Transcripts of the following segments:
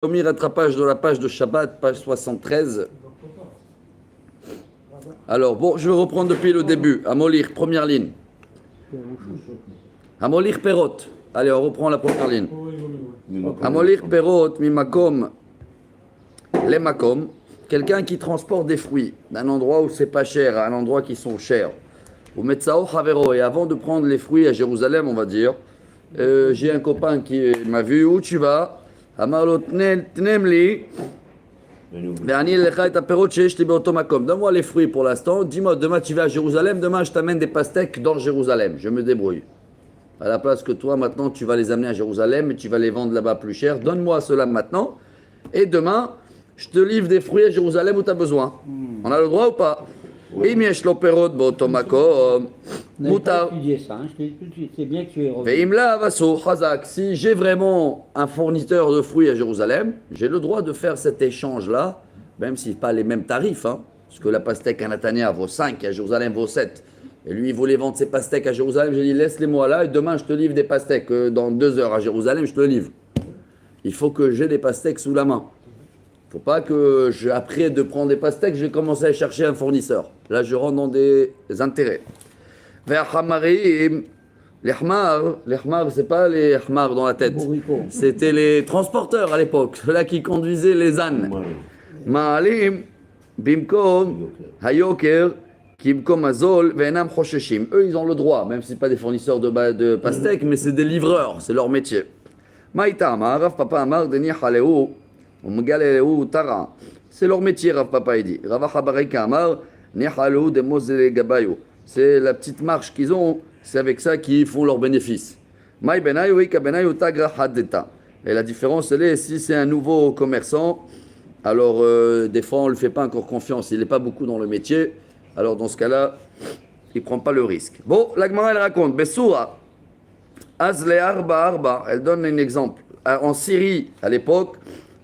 Premier rattrapage de la page de Shabbat, page 73. Alors, bon, je vais reprendre depuis le début. Amolir, première ligne. Amolir Perot. Allez, on reprend la première ligne. Amolir Perot, mimakom, les makom. Quelqu'un qui transporte des fruits d'un endroit où c'est pas cher à un endroit qui sont chers. Ou Metsao Havero. Et avant de prendre les fruits à Jérusalem, on va dire, j'ai un copain qui m'a vu. Où tu vas? Donne-moi les fruits pour l'instant. Dis-moi, demain tu vas à Jérusalem, demain je t'amène des pastèques dans Jérusalem. Je me débrouille. À la place que toi, maintenant, tu vas les amener à Jérusalem et tu vas les vendre là-bas plus cher. Donne-moi cela maintenant. Et demain, je te livre des fruits à Jérusalem où tu as besoin. On a le droit ou pas? Oui. C'est bien que tu es revenu. Si j'ai vraiment un fournisseur de fruits à Jérusalem, j'ai le droit de faire cet échange-là, même si ce n'est pas les mêmes tarifs, hein, parce que la pastèque à Natania vaut 5, à Jérusalem vaut 7. Et lui, il voulait vendre ses pastèques à Jérusalem. J'ai dit, laisse-les-moi là, et demain, je te livre des pastèques. Dans 2 heures à Jérusalem, je te livre. Il faut que j'ai des pastèques sous la main. Il ne faut pas que, après de prendre des pastèques, je vais commencer à chercher un fournisseur. Là, je rentre dans des intérêts. Vers Hamarim, les Hmar, c'est pas les Hmar dans la tête. C'était les transporteurs à l'époque, ceux-là qui conduisaient les ânes. Ma'alim, Bimkom, Hayoker, Kimkom Azol, Venam Chosheshim. Eux, ils ont le droit, même si ce n'est pas des fournisseurs de pastèques, mais c'est des livreurs, c'est leur métier. Maïta Amar, Rav Papa Amar, Deni Haleu. C'est leur métier, Rav Papa il dit. Rav Habareka Amar, Nehalou de Mosele Gabayo. C'est la petite marche qu'ils ont, c'est avec ça qu'ils font leurs bénéfices. Maï Benayo, Ika Benayo, Tagra Haddeta. Et la différence, elle est, si c'est un nouveau commerçant, alors des fois on ne lui fait pas encore confiance, il n'est pas beaucoup dans le métier, alors dans ce cas-là, il ne prend pas le risque. Bon, la Gemara elle raconte, Bessoura, Azle Arba Arba, elle donne un exemple. En Syrie, à l'époque,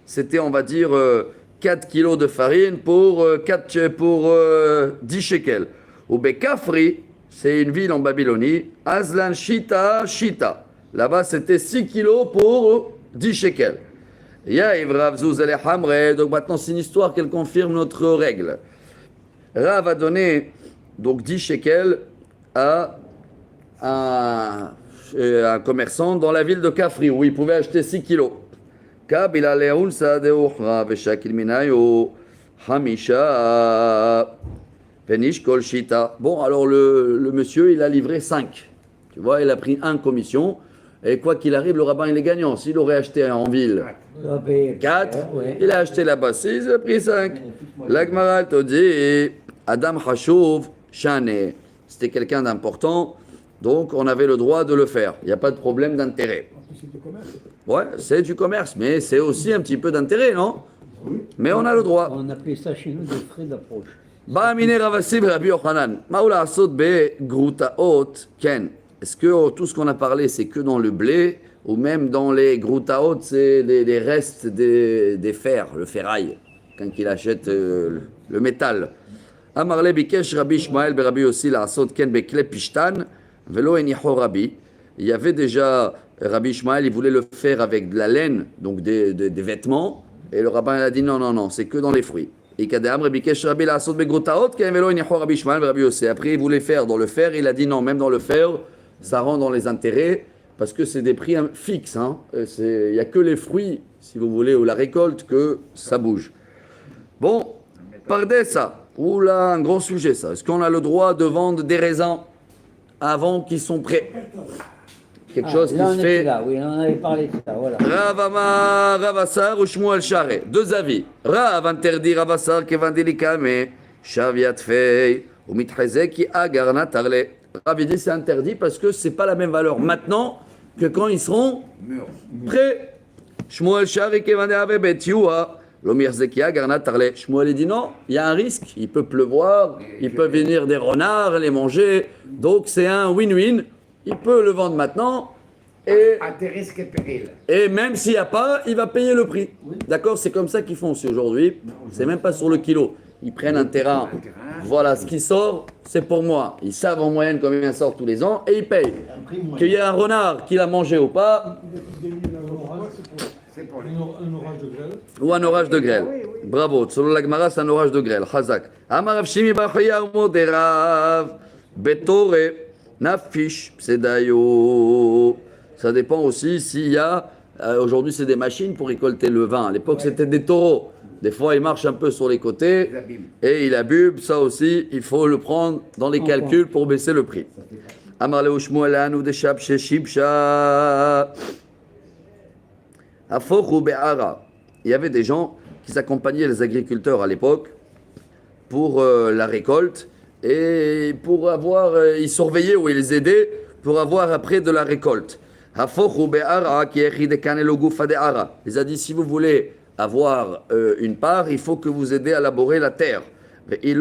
c'était, on va dire, 4 kilos de farine pour 10 shekels. Ou Bekafri, c'est une ville en Babylonie, Azlan Shita. Là-bas, c'était 6 kilos pour 10 shekels. Yaïv Rav Zouzele Hamre, donc maintenant c'est une histoire qu'elle confirme notre règle. Rav a donné donc 10 shekels à un commerçant dans la ville de Kafri, où il pouvait acheter 6 kilos. Bon, alors le monsieur, il a livré 5. Tu vois, il a pris 1 commission. Et quoi qu'il arrive, le rabbin, il est gagnant. S'il aurait acheté en ville 4, il a acheté là-bas 6, il a pris 5. L'Agmara te dit, Adam Hashouv Shane. C'était quelqu'un d'important, donc on avait le droit de le faire. Il n'y a pas de problème d'intérêt. Ouais, c'est du commerce, mais c'est aussi un petit peu d'intérêt, non? Mais on a le droit. On appelait ça chez nous des frais d'approche. Est-ce que tout ce qu'on a parlé, c'est que dans le blé, ou même dans les groutaot, c'est les restes des fers, le ferraille, quand il achète le métal? Amarle bikesh Rabbi Ishmael berabi aussi la asot ken bekle pishtan velo enicho Rabbi. Il y avait déjà Rabbi Ishmael, il voulait le faire avec de la laine, donc des vêtements, et le rabbin a dit non, c'est que dans les fruits. Après, il voulait faire dans le fer, il a dit non, même dans le fer, ça rentre dans les intérêts, parce que c'est des prix fixes. Hein. Il n'y a que les fruits, si vous voulez, ou la récolte, que ça bouge. Bon, pardez ça. Oula, un grand sujet ça. Est-ce qu'on a le droit de vendre des raisins avant qu'ils sont prêts? Quelque chose qui se fait. Là, oui, on avait parlé de ça, voilà. Rav Amar, Rav Assar ou Shmuel Share. 2 avis. Rav interdit Rav Assar qui vend délicatement. Shaviat Fei ou Mitrezeki Agarna Tarle. Rav dit c'est interdit parce que c'est pas la même valeur maintenant que quand ils seront prêts. Shmuel Share qui vend des Betioua. L'Omirzeki Agarna Tarle. Shmuel dit non, il y a un risque. Il peut pleuvoir, il peut venir des renards, les manger. Donc c'est un win-win. Il peut le vendre maintenant et à tes risques et périls. Et même s'il n'y a pas, il va payer le prix. Oui. D'accord? C'est comme ça qu'ils font aussi aujourd'hui. C'est même pas sur le kilo. Ils prennent un terrain. Voilà, ce qui sort, c'est pour moi. Ils savent en moyenne combien ça sort tous les ans et ils payent. Qu'il y ait un renard qui l'a mangé ou pas, Un orage de grêle. Ou un orage de grêle. Bravo. Selon la Gemara, c'est un orage de grêle. Chazak. Amar Rav Shimi bar Chaya Moderav. Betore. Nafish. Psedayo. Ça dépend aussi s'il y a. Aujourd'hui, c'est des machines pour récolter le vin. À l'époque, c'était des taureaux. Des fois, il marche un peu sur les côtés et il abîme. Ça aussi, il faut le prendre dans les calculs pour baisser le prix. Amar Leo Shmuel Anu de Shab Sheshibsha. Afochu Be'ara. Il y avait des gens qui accompagnaient les agriculteurs à l'époque pour la récolte et pour avoir, ils surveillaient ou ils les aidaient pour avoir après de la récolte. Afochu Be'ara qui écrit de Kanelo Gufa De'ara. Il a dit si vous voulez avoir une part, il faut que vous aidez à laborer la terre. Et si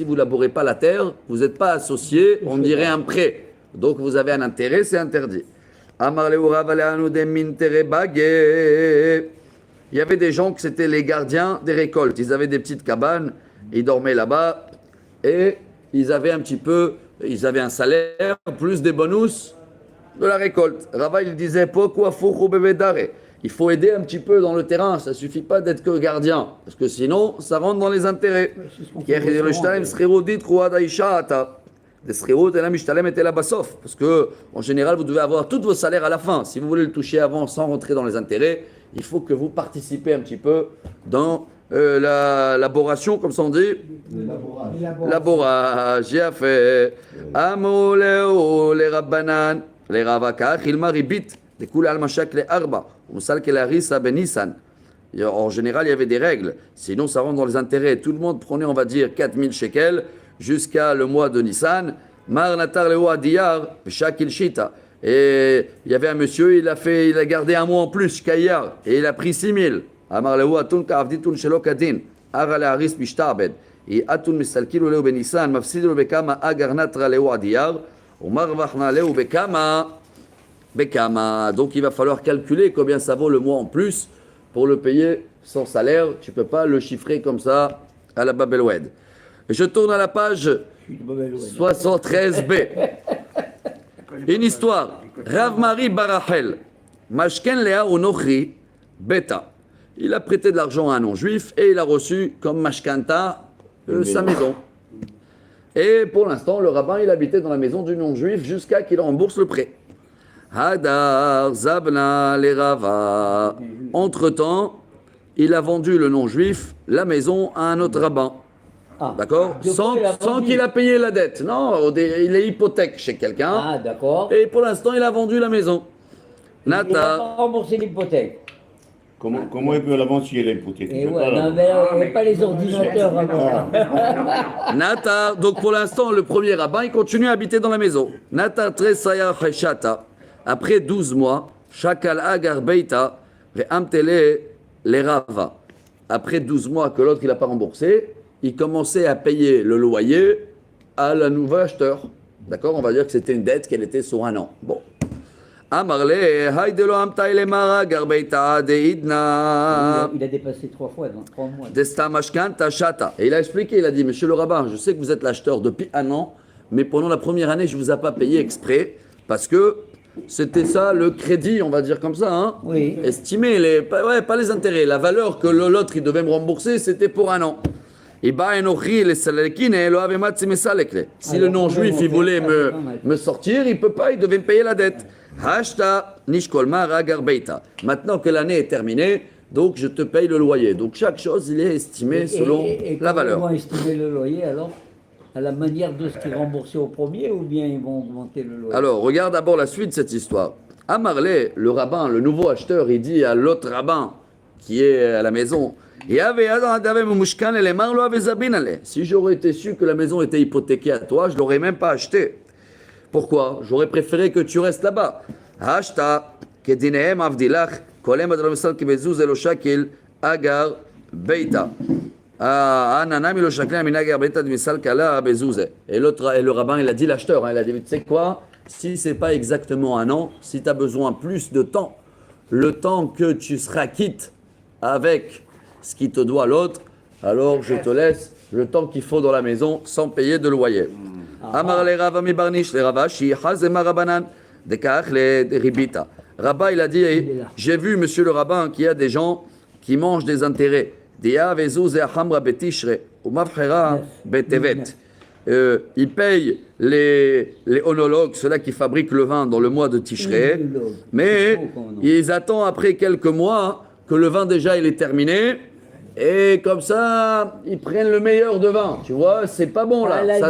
vous ne labourez pas la terre, vous n'êtes pas associé, on dirait un prêt. Donc vous avez un intérêt, c'est interdit. Il y avait des gens qui c'était les gardiens des récoltes. Ils avaient des petites cabanes, ils dormaient là-bas et ils avaient un petit peu, ils avaient un salaire plus des bonus de la récolte. Rava il disait pourquoi il faut aider un petit peu dans le terrain, ça suffit pas d'être que gardien parce que sinon ça rentre dans les intérêts. Parce que en général vous devez avoir tous vos salaires à la fin. Si vous voulez le toucher avant sans rentrer dans les intérêts, il faut que vous participez un petit peu dans la laboration, comme ça on dit. Laborage. J'ai fait. Amoleo les rabbanan, les ravakach, il maribit, les koul al mashak les arba, umsal kelarisa benissan. En général, il y avait des règles. Sinon, ça rentre dans les intérêts. Tout le monde prenait, on va dire, 4000 shekels jusqu'à le mois de Nissan. Mar natar leo adiyar, shakil shita. Et il y avait un monsieur, il a gardé un mois en plus, Kayar, et il a pris 6000. Amar leo atun ka'avditun shelo kadin. Ara le'aris mishtarbed. Et atun misalkilu leo benissan, mafsidu bekama agar natra leo adiyar. Umar vachna leo bekama. Donc il va falloir calculer combien ça vaut le mois en plus pour le payer sans salaire. Tu ne peux pas le chiffrer comme ça à la Babelwed. Je tourne à la page 73b. Une histoire. Rav Mari Barachel. Mashken Lea Unochri Beta. Il a prêté de l'argent à un non-juif et il a reçu comme Mashkanta sa maison. Et pour l'instant, le rabbin, il habitait dans la maison du non-juif jusqu'à qu'il rembourse le prêt. Hadar, Zabna, les Rava. Entre-temps, il a vendu le non-juif la maison à un autre rabbin. Ah, d'accord, sans qu'il a payé la dette. Non, il est hypothèque chez quelqu'un. Ah, d'accord. Et pour l'instant, il a vendu la maison. Il n'a pas remboursé l'hypothèque. Comment il peut la vendre si elle est hypothèque? Et ouais, non, mais il n'y a pas les ordinateurs avant. Nata, donc pour l'instant, le premier rabbin, il continue à habiter dans la maison. Nata Tresaya Cheshata. Après 12 mois, Shakal Agar Beita, Amtele les Rava. Après 12 mois que l'autre il n'a pas remboursé, il commençait à payer le loyer à la nouvel acheteur. D'accord, on va dire que c'était une dette qu'elle était sur un an. Bon. Amarle, Haidelo Amtaile Mara Garbeita Deidna. Il a dépassé 3 fois dans 3 mois. Desta Mashkanta Shata. Et il a expliqué, il a dit, monsieur le rabbin, je sais que vous êtes l'acheteur depuis un an, mais pendant la première année, je ne vous ai pas payé exprès parce que c'était ça le crédit, on va dire comme ça, hein. Oui. Estimé, pas les intérêts. La valeur que l'autre il devait me rembourser, c'était pour un an. Si le non-juif il voulait me sortir, il ne peut pas, il devait me payer la dette. Maintenant que l'année est terminée, donc je te paye le loyer. Donc chaque chose, il est estimé selon la valeur. Ils vont estimer le loyer alors à la manière de ce qu'ils remboursaient au premier ou bien ils vont augmenter le loyer? Alors, regarde d'abord la suite de cette histoire. Amarle, le rabbin, le nouveau acheteur, il dit à l'autre rabbin qui est à la maison, si j'aurais été su que la maison était hypothéquée à toi, je ne l'aurais même pas acheté. Pourquoi? J'aurais préféré que tu restes là-bas. Hashta, kedinehem avdilach, kolem adramesal kibezuz eloshakil, agar, beita. Et le rabbin, il a dit l'acheteur, il a dit, tu sais quoi, si c'est pas exactement un an, si tu as besoin plus de temps, le temps que tu seras quitte avec ce qui te doit l'autre, alors je te laisse le temps qu'il faut dans la maison sans payer de loyer. Amar le Rava mi barnish le Rava shi hazema rabanan dekach le ribita. Rabbin, il a dit, j'ai vu, monsieur le rabbin, qu'il y a des gens qui mangent des intérêts. Ils payent les onologues, ceux-là qui fabriquent le vin dans le mois de Tishrei, mais ils attendent après quelques mois que le vin déjà il est terminé, et comme ça, ils prennent le meilleur de vin. Tu vois, c'est pas bon là,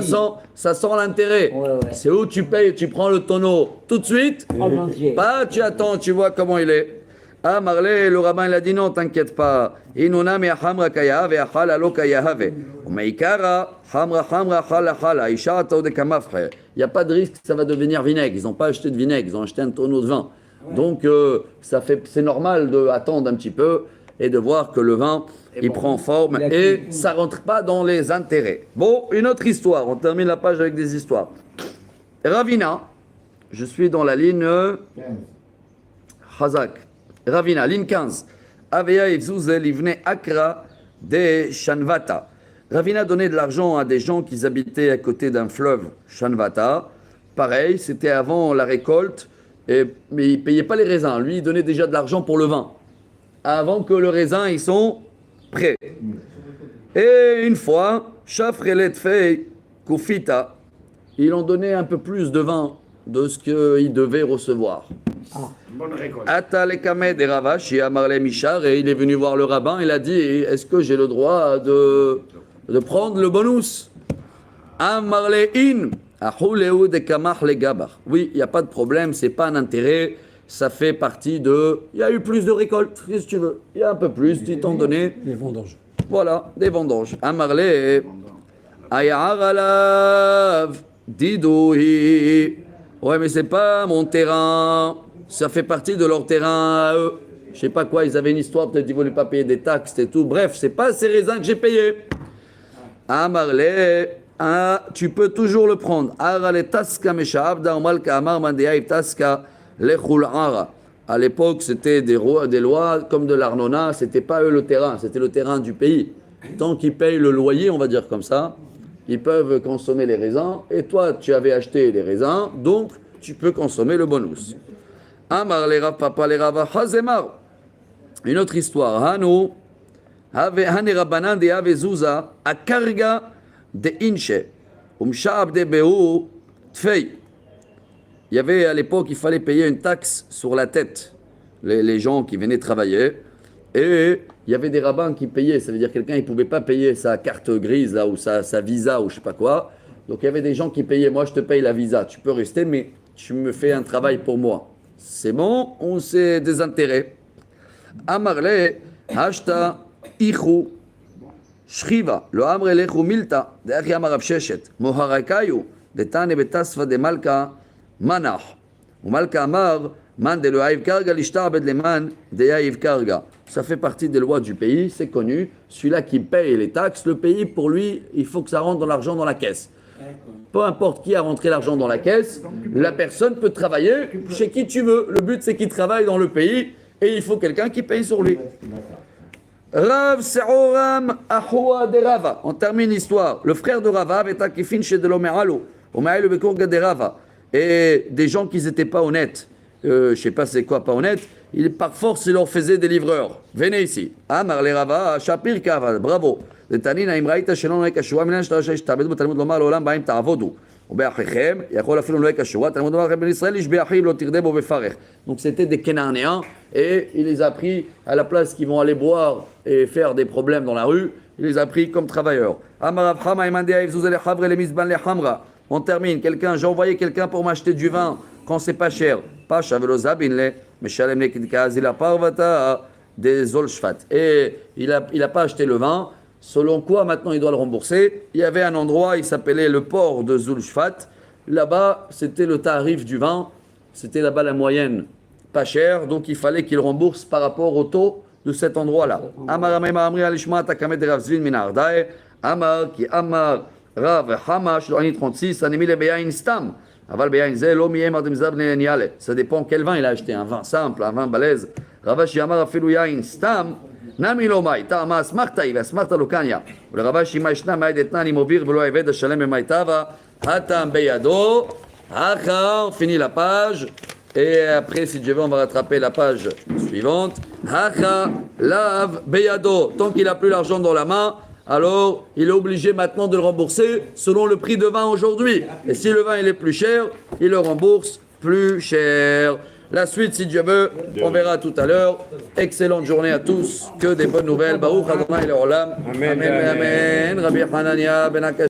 ça sent l'intérêt. Ouais. C'est où tu payes, tu prends le tonneau tout de suite, pas tu attends, tu vois comment il est. Ah, Marley, le rabbin, il a dit non, t'inquiète pas. Inuna mi hamra kayahave, achala lo kayahave. Umeikara, hamra chala chala. Isha de kamafre. Il n'y a pas de risque que ça va devenir vinaigre. Ils n'ont pas acheté de vinaigre, ils ont acheté un tonneau de vin. Donc, c'est normal d'attendre un petit peu et de voir que le vin, il prend forme et ça ne rentre pas dans les intérêts. Bon, une autre histoire. On termine la page avec des histoires. Ravina, je suis dans la ligne Hazak. Ravina, ligne 15. Aveya Evzouzel, il venait Akra de Shanvata. Ravina donnait de l'argent à des gens qui habitaient à côté d'un fleuve, Shanvata. Pareil, c'était avant la récolte, mais il ne payait pas les raisins. Lui, il donnait déjà de l'argent pour le vin. Avant que le raisin, ils sont prêts. Et une fois, Shafrelet Fei Kufita, ils ont donné un peu plus de vin de ce qu'ils devaient recevoir. Bonne récolte. Atalekame de Ravash, Amarle Mishar, et il est venu voir le rabbin, il a dit, est-ce que j'ai le droit de prendre le bonus? Amarle In, Ahuleu de Kamach le Gabar. Oui, il n'y a pas de problème, c'est pas un intérêt, ça fait partie de... Il y a eu plus de récoltes, qu'est-ce que tu veux? Il y a un peu plus, ils t'ont donné... Des vendanges. Voilà, des vendanges. Amarle, Ayar Alav, Didouhi. Ouais, mais c'est pas mon terrain. Ça fait partie de leur terrain à eux. Je sais pas quoi, ils avaient une histoire, peut-être qu'ils voulaient pas payer des taxes et tout. Bref, c'est pas ces raisins que j'ai payés. Amarle, tu peux toujours le prendre. Arale taska meshaabda umalka amar mandeyaïv taska lechul ara. À l'époque, c'était des lois comme de l'Arnona, c'était pas eux le terrain, c'était le terrain du pays. Tant qu'ils payent le loyer, on va dire comme ça, ils peuvent consommer les raisins. Et toi, tu avais acheté les raisins, donc tu peux consommer le bonus. Amar le Rav Papa le Rav Hazemar. Une autre histoire. Hanu, Hane Rabbanan de Ave Zouza, Akarga de Inche, Umsha'ab de Behu, Tfei. Il y avait à l'époque, il fallait payer une taxe sur la tête, les gens qui venaient travailler. Et il y avait des rabbins qui payaient, ça veut dire quelqu'un, il ne pouvait pas payer sa carte grise là, ou sa visa ou je ne sais pas quoi. Donc il y avait des gens qui payaient, moi je te paye la visa, tu peux rester, mais tu me fais un travail pour moi. C'est bon, on sait des intérêts. Amarle, Hashta, Ichu, Shriva, le Amre Lechu Milta, de Achi Amarav Sheshet, Moharakayu, de Tane Betasva de Malka, Manach. Ou Malka Amar, Man de le Haïv Karga, l'Ishtabed le Man de Haïv Karga. Ça fait partie des lois du pays, c'est connu. Celui-là qui paye les taxes, le pays, pour lui, il faut que ça rentre dans l'argent dans la caisse. Peu importe qui a rentré l'argent dans la caisse, la personne peut travailler chez qui tu veux. Le but, c'est qu'il travaille dans le pays et il faut quelqu'un qui paye sur lui. Rav Se'oram Ahoua de Rava. On termine l'histoire. Le frère de Rava avait akifin chez de l'Omeralo. Omaï le Bekourga de Rava. Et des gens qui n'étaient pas honnêtes. Je ne sais pas c'est quoi pas honnête. Par force, il leur faisait des livreurs. Venez ici. Amar le Rava, Shapir Kava. Bravo. לתנינא אם ראית שלא נוהג כשורה מן השטרה שהשתעבד בתלמוד לומר לעולם בהם תעבודו ובאחיכם יכול אפילו נוהג כשורה תלמוד לומר לכם בן ישראל איש באחיו לא תרדה בו בפרך. Donc c'était des Cananéens et il les a pris à la place qu'ils vont aller boire et faire des problèmes dans la rue, il les a pris comme travailleurs. Amar Rav Chama imandea ivzuz le chavre le mizban le hamra. On termine. J'ai envoyé quelqu'un pour m'acheter du vin quand c'est pas cher. Pasha velo zabin le meshalem le kidkaz il a parvata des zolshvat. Et il a pas acheté le vin. Selon quoi, maintenant, il doit le rembourser. Il y avait un endroit, il s'appelait le port de Zulshfat. Là-bas, c'était le tarif du vin. C'était là-bas la moyenne, pas cher. Donc, il fallait qu'il rembourse par rapport au taux de cet endroit-là. Amar Amar Amri Alishma Takamed Rav Zvin Minardae. Amar qui Amar Rav Hamash, l'année 36, Anemi le Beyain Stam. Aval Beyain Zel, Omiem Ademzab Niale. Ça dépend quel vin il a acheté. Un vin simple, un vin balèze. Ravash Yamar Afilu Yain Stam. נמי לא מאי, תאמה אסמכתא היא ואסמכתא לא קניה ולרבה שימה ישנה מאי דתנן עם אוויר ולא עבד השלם במיטבה הטעם בידו אחר, פיני לפאז' Et après, si Dieu veut, on va rattraper la page suivante. Hacha lav beyado. Tant qu'il n'a plus l'argent dans la main, alors il est obligé maintenant de le rembourser selon le prix de vin aujourd'hui. Et si le vin il est plus cher, il le rembourse plus cher. La suite, si Dieu veut, on verra tout à l'heure. Excellente journée à tous. Que des bonnes nouvelles. Baruch Adonai Leolam. Amen. Amen. Rabbi Hanania ben Akash.